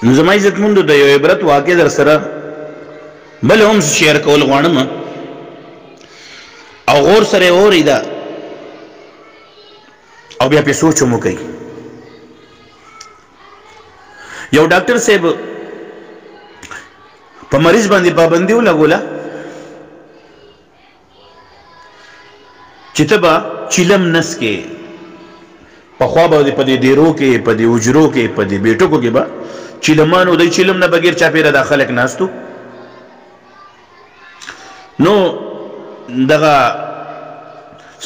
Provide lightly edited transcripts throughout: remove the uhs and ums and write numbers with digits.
نو زما عزتمندو د یو عبرت واقع در سره بل هم شیر کول غواړم او غور سره اوري دا او بیا په سوچ مو کوي. یو ډاکټر صاحب په مریض باندې پابندي ولګوله چې ته به چیلم نس کې په خوا باندې په دې ډیرو کې په دې حجرو کې په دې بیټکو کې به چیلمانو د چیلم نه بغیر چاپیره د خلک ناستو. نو دغه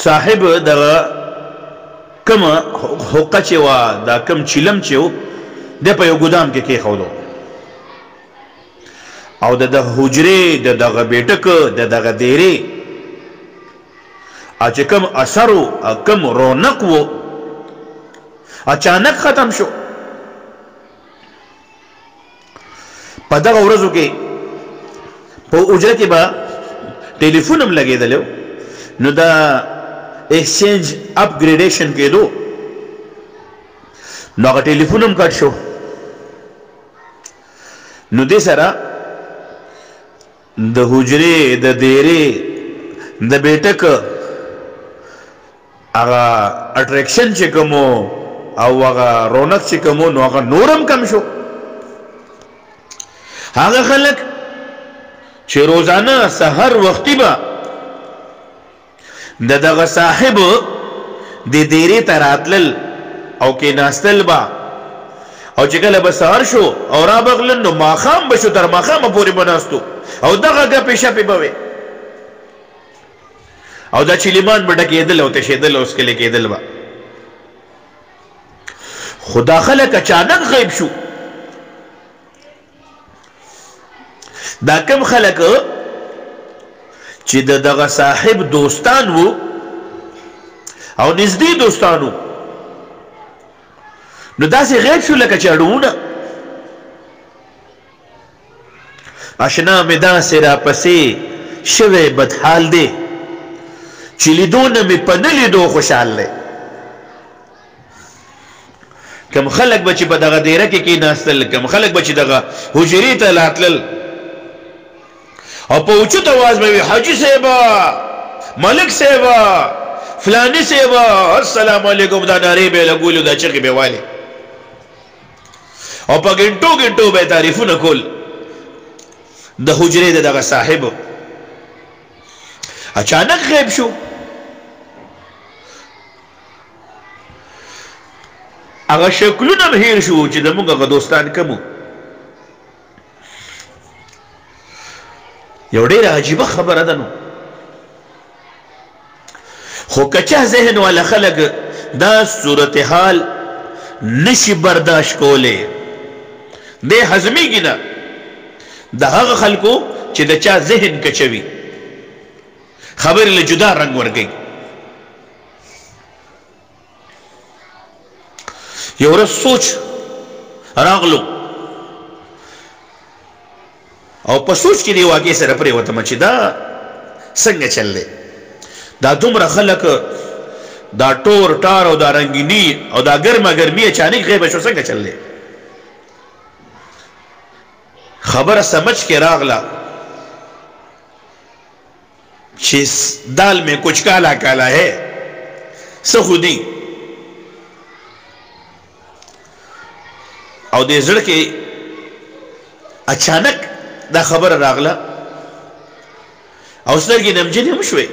صاحب دغه کم حقه چې وا دا کم چیلم چې و د په یو ګدام کې کېښودو او د حجرې د دغه بیټک د دغه دیرې چې کم اثر او کم رونق و اچانک ختم شو. په دغه ورځو کې په حجره کې به ټلیفون هم لګېدلی نو دا ایکسچینج اپګریډیشن کېدو نو هغه ټلیفون هم کټ شو. نو دې سره د حجرې د دیرې د بیټک هغه اټریکشن چې کوم او هغه رونق چې کوم نو هغه نورم کم شو. هغه خلک چې روزانه سحر وختي به دغه صاحب د دیرې ته راتلل او کېناستل به او چې کله به سحر شو او را بغلل نو ماښام به شو تر ماښامه پورې به ناستو او دغه ګپې شپې به وې او دا چیلیمان به ډکېدل او تشېدل او څکلې کېدل به. خو دا خلک اچانک غیب شو. دا کم خلک چې دغه صاحب دوستان وو او نږدې دوستان وو نو داسې غیب شو لکه چاړونه. اشنا مې داسې راپسې شوی بدحال دی چې لیدونه مې په نه لیدو خوشحال دی. کم خلک به چې په دغه دیره کې کېناستل کم خلک به چې دغه حجرې ته راتلل او په اوچت اواز به وي حاجي صاحبه ملک صاحبه فلانی صاحبه السلام علیکم دا نارې به لګولو دا چغې به والې او په ګنټو ګنټو به تعریفونه کول د حجرې د دغه صاحب. اچانک غیب شو. هغه شکلونه هم هیر شو چې زموږ هغه دوستان کوم. یو ډېره عجیبه خبره ده نو خو که چا ذهن والا خلک دا صورتحال نشي برداشت کولی دی هضمیږي نه د هغه خلکو چې د چا ذهن کچوي خبرې له جدا رنګ ورکوي. یو ورځ سوچ راغلو او په سوچ کې دی واقع سره پرېوتم چې دا څنګه چل دی دا دومره خلک دا ټور ټار او دا رنګیني او دا ګرمه ګرمي اچانک غیبه شو څنګه چل دی. خبره سمجھ کے راغلا چې دال میں کچھ کالا کالا ہے سخودی او دې زړه کې اچانک دا خبره راغله او سترګې نمجنې هم شوې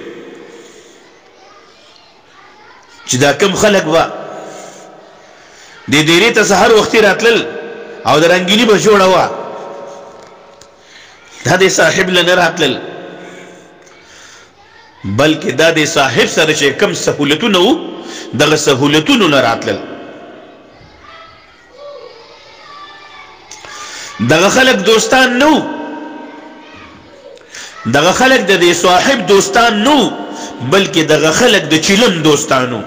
چې دا کم خلک به د دیرې ته سحر وختي راتلل او د رنګیني به جوړه وه دا د صاحب له نه راتلل بلکې دا د صاحب سره چې کم سهولتونه وو دغه سهولتونو نه راتلل. دغه خلک دوستان نو دغه خلک د دې صاحب دوستان نو بلکې دغه خلک د چیلم دوستانو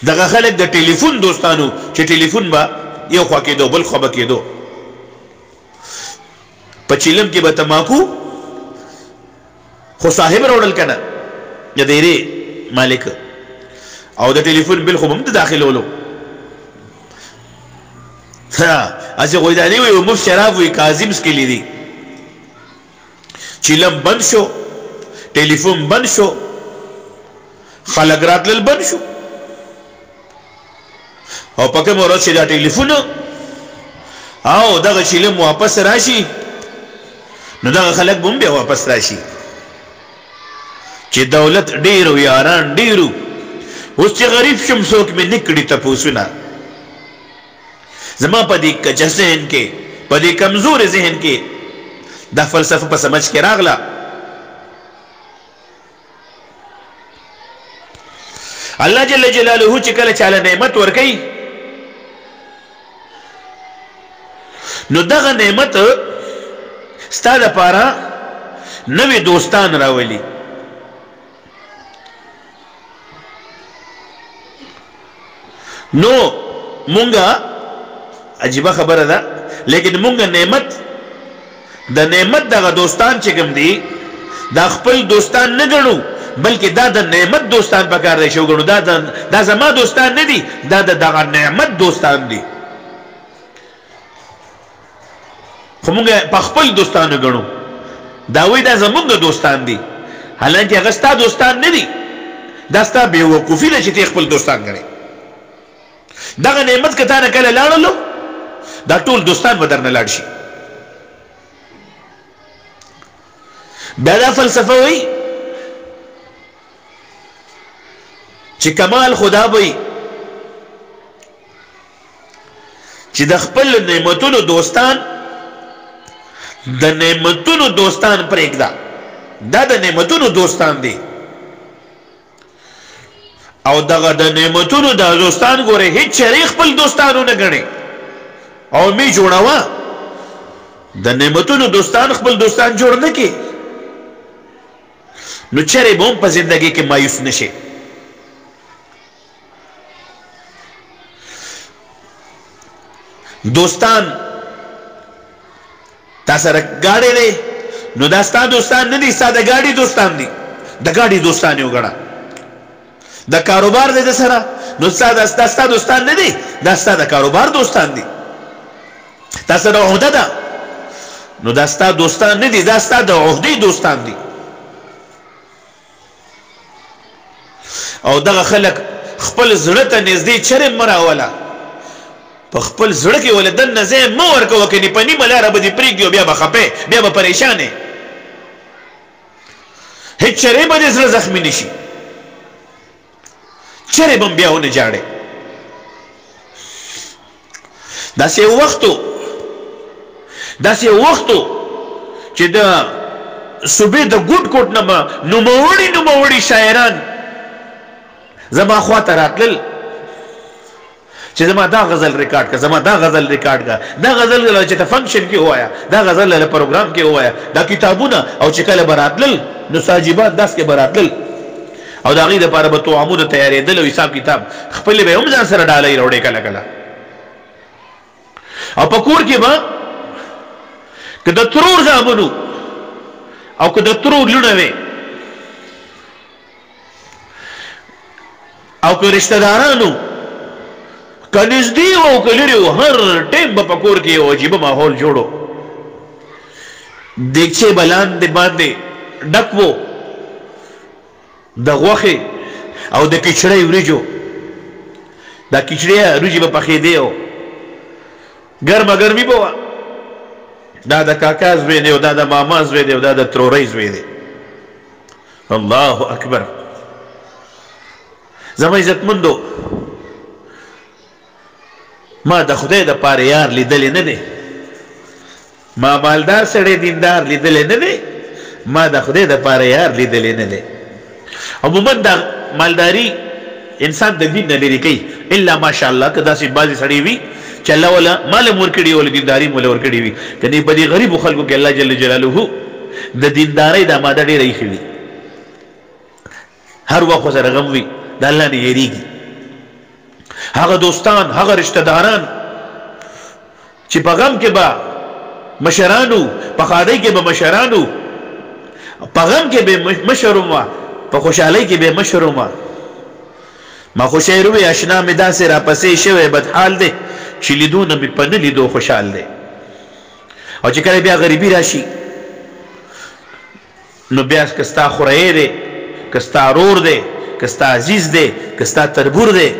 دغه خلک د ټلیفون دوستانو چې ټلیفون به یو خوا کېدو بل خوا به کېدو. په چیلم کې به تماکو خو صاحب راوړل کنه د دیرې مالک او د ټلیفون بل خو هم د داخلولو اسه غویدانی وي مفت شراب وي کاظم سکلی دي چیلم بند شو ټلیفون بند شو خلق راتلل بند شو او پکې مورد شي دا ټلیفون او دغه چیلم واپس راشي نو دغه خلق بم بیا واپس راشي چې دولت ډیرو یاران ډیرو اوس چې غریب شم څوک مې نکړي تپوسونه زما په دې کچه ذهن کې په دې کمزور ذهن کې دا فلسفه په سمجھ کې راغله الله جل جلاله چې کله چاله نعمت ورکي نو دغه نعمت ستا لپاره نوې دوستان راولي نو مونږه عجیبه خبره ده لیکن مونږه نعمت د نعمت دغه دوستان چې کوم دي دا خپل دوستان نه ګڼو بلکې دا د نعمت دوستان پکار دی شو ګڼو دا زما دوستان نه دي دا دغه نعمت دوستان دي خو مونږ په خپل دوستانو ګڼو دا وایي دا زمونږ دوستان دي حالانکه هغه ستا دوستان نه دي دا ستا بېوقوفي ده چې ته خپل دوستان ګڼې دغه نعمت که تا نه کله لاړلو دا ټول دوستان به درنه لاړ شي بیا دا فلسفه وایي چې کمال خدا وایي چې د خپل نعمتونو دوستان د نعمتونو دوستان پرېږده دا د نعمتونو دوستان دي او دغه د نعمتونو د دوستان ګوره هیڅ چېرې خپل دوستانو نه ګڼې او مې جوړوه د نعمتونو دوستان خپل دوستان جوړ نه کې نو چېرې به هم په زندګۍ کې مایوس نشي دوستان تا سره ګاډی دی نو دا ستا دوستان نه دي ستا د ګاډي دوستان دي د ګاډي دوستان یې وګڼه د کاروبار دی د سره نو دا ستا دوستان نه دي دا ستا د کاروبار دوستان دي تا سره عهده ده نو دا ستا دوستان نه دي دا ستا د عهدې دوستان دي او دغه خلک خپل زړه ته نږدې چرې مه راوله په خپل زړه کې ولې دننه ځای مه ورکوه کنې په نیمه لاره به دې پرېږدي او بیا به خفې بیا به پریشانې هېڅ چرې به دې زړه زخمي نه شي چرې به هم بیا ونه جاړې داسې یو وخت و چې د صوبې د ګوټ کوټ نه به نوموړي شاعران زما خوا ته راتلل چې زما دا غزل ریکارډ کا زما دا غزل ریکارډ کا دا غزل چې ته فنکشن کې وایا دا غزل له پروګرام کې وایا دا کتابونه او چې کله براتل نو ساجيبات داس کې براتل او دا غي د لپاره به توامونه تیارېدل او حساب کتاب خپل به هم ځان سره ډالۍ وروړي کله کله او په کور کې به که د ترور زامنو او که د ترور لونه وي او که رشتہ دارانو که نږدې او که لرې و هر ټیم به په کور کې یو عجیبه ماحول جوړو دیګچې به لاندې باندې ډک و د غوښې او د کچړۍ وریجو دا کچړۍ وریجې به پخېدې او ګرمه ګرمي به وه دا د کاکا زوی دی او دا د ماما زوی دی او دا د ترورۍ زوی دی الله اکبر زما عزتمندو ما د خدای د پاره یار لیدلی نه دی ما مالدار سړی دیندار لیدلی نه دی ما د خدای د پاره یار لیدلی نه دی عموما دا مالداری انسان د دین نه لرې کوي الا ماشاءالله که داسې بعضې سړی وي چې الله والا مال هم ورکړي وي دینداري هم ورکړي وي کنې په دې غریبو خلکو کې الله جل جلاله د دیندارۍ دا ماده ډېره ایښې وي هر وخت ورسره غم وي د الله نه یېرېږي هغه دوستان هغه رشتہ داران چې په غم کې به مشرانو په ښادۍ کې به مشرانو په غم کې به مشر وه په خوشحالۍ کې به مشر وه ما خو شعر وی اشنا مې داسې راپسې شوی بدحال دی چې لیدونه مې په نه لیدو خوشحال دی او چې کله بیا غریبي راشي نو بیا که ستا خوری دی که ستا رور دی که ستا عزیز دی که ستا تربور دی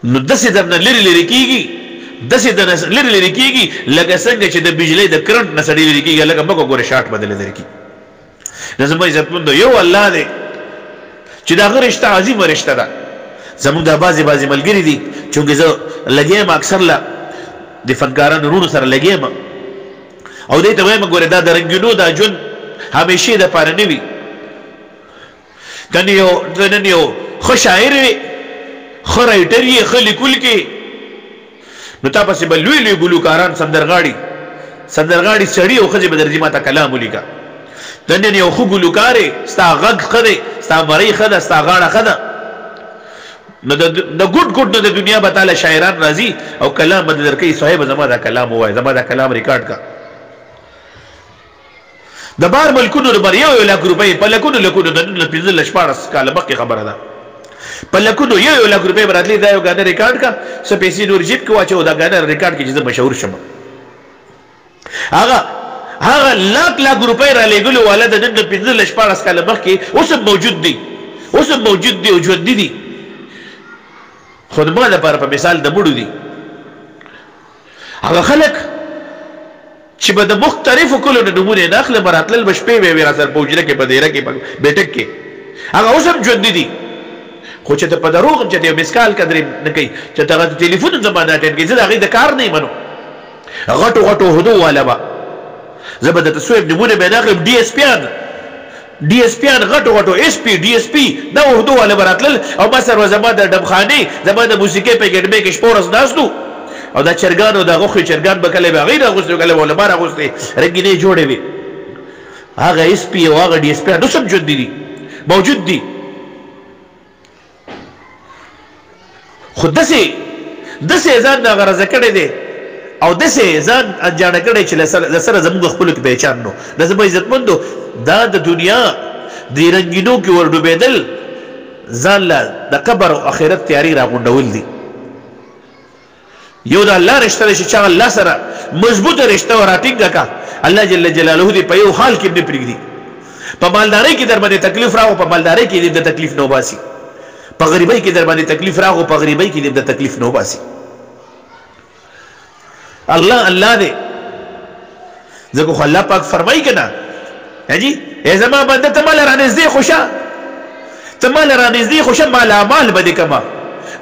نو داسې درنه لرې لرې کېږي داسې درنه لرې لرې کېږي لکه څنګه چې د بجلۍ د کرنټ نه سړی لرې کېږي لکه مکو ګورې شاټ بدلې لرې کېږي نو زما عزتمندو یو الله دی چې د هغه رشته عظیمه رشته ده زموږ دا بعضې ملګري دي چونکې زه لګیا یم اکثر له د فنکارانو وروڼو سره لګیا یم او دی ته وایم ګورې دا د رنګینو دا ژوند همیشې دپاره نه وي که نن یو ښه شاعر وي ښه رایټر یې ښه لیکونکی نو تا پسې به لوی لوی ګلوکاران سندرغاړي سړي او ښځې به درځي ما ته کلام ولیکه د نن یو ښه ګلوکار یې ستا غږ ښه دی ستا مرۍ ښه ده ستا غاړه ښه ده نو د ګوټ نه د دنیا به تاله شاعران راځي او کلام به درکوي صاحب زما دا کلام ووایه زما دا کلام ریکارډ کا د بار ملکونو نمبر 1 لک روپۍ په لکونو د 15 کاله مخکې خبره ده په لکونو 1 لک روپۍ به راتلې دا یو ګاډه ریکارډ کا څه پیسې نور جیب کې واچو دا ګاډه ریکارډ کې چې زه مشهور شم هغه لاک روپۍ را لېږلو والا د نن 15 کاله مخکې اوس هم موجود دي او ژوندي دي خو د ما لپاره په مثال د مړو دي هغه خلک چې به د مختلفو کلو نه نمونې نه اخلم راتلل به شپې به وي راسره په حجره کې په دیره کې په بیټک کې هغه اوس هم ژوندي دي خو چې ته په دروغ چې ته یو مسکال قدرې نه کوي چې ته هغه ټلیفون زما نه اټینډ کوي زه د هغې د کار نه منو غټو هدو والا به زه به درته سویم نمونه به یې نه اخلم ډي اس پیان غټو اس پي ډي اس پي دا هدو والا به راتلل او ما سره زما د ډبخانې زما د موسیقۍ په ګډمې کې شپه ورځ ناستو او دا چرګان او دا غوښې چرګان به کله به هغې راغوستې کله به علما راغوستې رنګینې جوړې وي هغه اس پي او هغه ډي اس پیان اوس هم ژوندي دي موجود دي خو داسې ځان نه غرضه کړی دی او داسې ځان انجاڼه کړی چې له سره زموږ خپلو کې پهچان نو د زما عزتمندو دا د دنیا د رنګینو کې ور ډوبېدل ځان له د قبر او آخرت تیاري راغونډول دي یو د الله رشته ده چې چا الله سره مضبوطه رشته وراتینګه کا الله جل جلاله دې په یو حال کې نه پرېږدي په مالدارۍ کې در باندې تکلیف راغو په مالدارۍ کې دې د تکلیف نه وباسي په غریبۍ کې در باندې تکلیف راغو په غریبۍ کې دې د تکلیف نه وباسي الله دې ځکه خو الله پاک فرمایي که نه جی ای زما بنده ته مال رانږدې خوشه مال اعمال به دې کما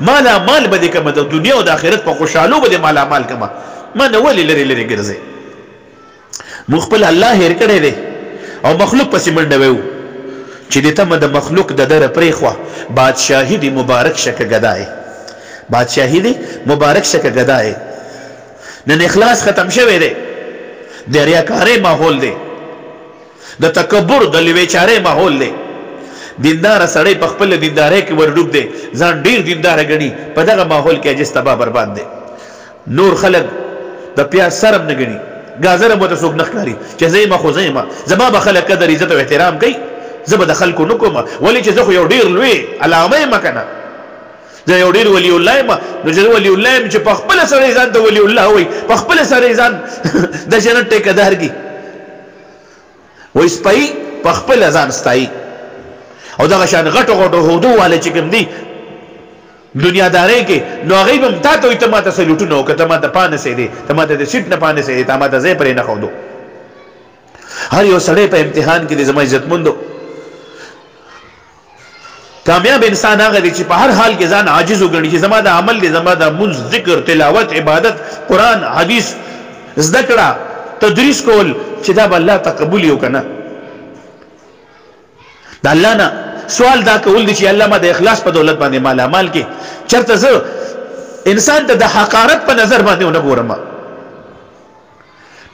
مال به دې کما د دنیا او د آخرت په خوشحالو به دې مال اعمال کما ما نه ولې لرې ګرځې موږ خپل الله هېر کړی دی او مخلوق پسې منډه ویو چې دې ته د مخلوق د دره پرېښوه بادشاهي دې مبارک شکه ګدای نن اخلاص ختم شوی دی د ریاکارۍ ماحول دی د تکبر د لویچارۍ ماحول دی دیندار سړی په خپل دیندارۍ کې ورډوب دی ځان ډیر دینداره ګڼي په دغه ماحول کې عجز تباه برباد دی نور خلک د پیاز سرم نه ګڼي ګازره مو ته څوک نه ښکاري چې زه یم خو زه یم زما به خلک قدر عزت او احترام کوي زه به د خلکو نه کوم ولې چې زه خو یو ډیر لوی علامه یم که نه زه یو ډیر ولی الله یم نو چې ولی الله یم چې په خپله سړی ځان د ولی الله وایي په خپله سړی ځان د جنت ټیکهدار کي وایي سپایي په خپله ځان ستایي او دغه شان غټو هودو والا چې کوم دي دنیادارۍ کې نو هغوی به هم تا ته وایي ته ما ته سلوټونه وکړه ته ما ته پانسې دی ته ما ته د سیټ نه پانسې دی تا ما ته ځای پرې نه ښودو هر یو سړی په امتحان کې دی زما عزتمندو کامیاب انسان هغه دی چې په هر حال کې ځان عاجز وګڼي چې زما د عمل دی زما د منځ ذکر تلاوت عبادت قرآن حدیث زده کړه تدریس کول چې دا به الله تقبل یو که نه د الله نه سوال دا کول دی چې الله ما د اخلاص په دولت باندې مال اعمال کې چېرته زه انسان ته د حقارت په نظر باندې ونه ګورم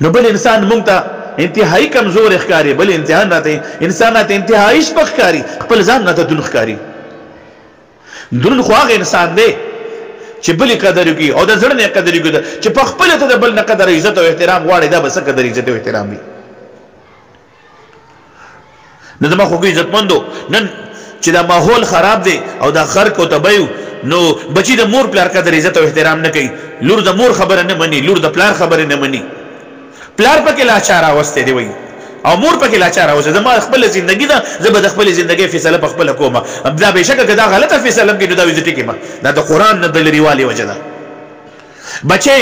نو بل انسان مونږ ته انتهایی کمزور ښکاري بل انسان راته انتهایی سپک ښکاري خپل ځان راته دروند ښکاري دروند خو هغه انسان دی چې بلې قدر وکړي او د زړه نه قدر وکړي چې په خپله ته د بل نه قدر عزت او احترام غواړي دا به څه قدر عزت او احترام وي نو زما خوږو عزتمندو نن چې دا ماحول خراب دی او دا خرق او تبیو نو بچی د مور پلار قدر عزت او احترام نه کوي لور د مور خبره نه مني لور د پلار خبره نه مني پلار پکې لاچار اوسته دی وای او مور پکې لاچار اوسه زما خپل ژوندۍ ده زه به د خپل ژوندۍ فیصله په خپل کوم دا بهشکه کدا غلطه فیصله کوي دا وزټی کما دا د قران نه د لريوالي وجه ده بچي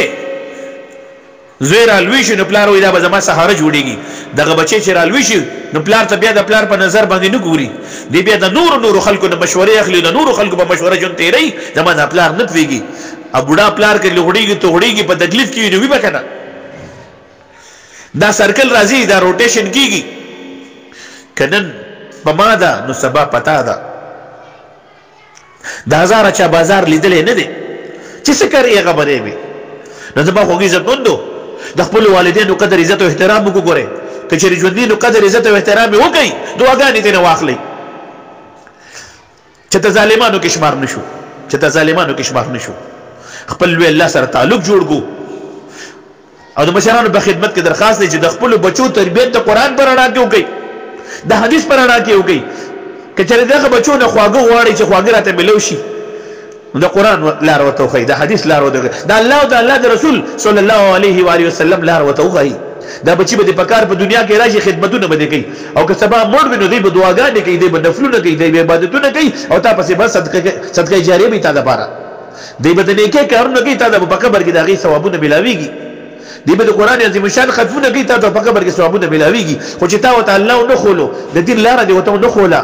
زویر الویش نو پلار وای دا به زما سهاره جوړیږي دغه بچي چې الویش نو پلار ته بیا د پلار په نظر باندې نه ګوري دی بیا د نور خلکو نه مشورې اخلي د نور خلکو په مشوره جون تیری زما د پلار نه پیږي ا بوډا پلار کې لغړیږي ته وړیږي په تکلیف کې نو وی بکنه دا سرکل راځي دا روټیشن کیږي کنن په ماده نو سبا پتا ده د هزار چا بازار لیدلې نه دي چې څه کوي هغه باندې وي نو زما خوږی عزت مندو د خپل والدینو قدر عزت او احترام وګورئ کچری ژوندینو قدر عزت او احترام وکړي دعاګانې دې نه واخلي چې ته ظالمانو کې شمار نشو چې ته ظالمانو کې شمار نشو خپل لوی الله سره تعلق جوړ کو او د مشرانو په خدمت کې درخواست دی چې د خپل بچو تربیت د قران پر اړه کې وکړي د حدیث پر اړه کې وکړي کچری دغه بچو نه خواږه غواړي چې خواږه راته ملو شي د قران لار وته خو د حدیث لار وته د الله او د الله د رسول صلی الله علیه و علیه وسلم لار وته خو دا بچی به په کار په دنیا کې راشي خدمتونه به کوي او که سبا مړ ویني دی به دعاګانې کوي دی به نفلونه کوي دی به عبادتونه کوي او تا پسې بس صدقه جاریه به تا د پاره دی به د نیکه کارونه کوي تا د په قبر کې دغه ثوابونه ملاويږي دی به د قران عظیم شان ختمونه کوي تا د په قبر کې ثوابونه ملاويږي خو چې تا وته الله نه خولو د دین لار دی وته نه خولا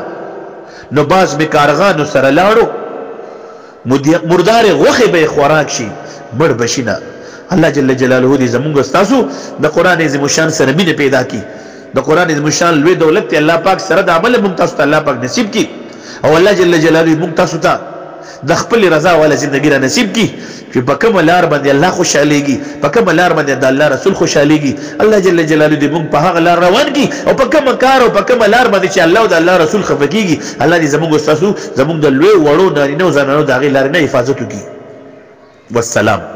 نو باز به کارغانو سره لاړو مردار غوخه به خوراک شي مړ بشینه الله جل جلاله دې زمونږ استاسو د قران عظیم شان سره مینه پیدا کی د قران عظیم شان لوی دولت الله پاک سره د عمل ممتاز ته الله پاک نصیب کی او الله جل جلاله ممتاز ته د خپل رضا ولا ژوندۍ را نصیب کی چې په کوم لار باندې الله خوشاليږي په کوم لار باندې د الله رسول خوشاليږي الله جل جلاله دې موږ په هغه لار روان کی او په کوم کار او په کوم لار باندې چې الله او د الله رسول خفقيږي الله دې زموږ استاسو زموږ د لوی وړو نارینه او زنانو د هغه لار نه حفاظت وکړي والسلام.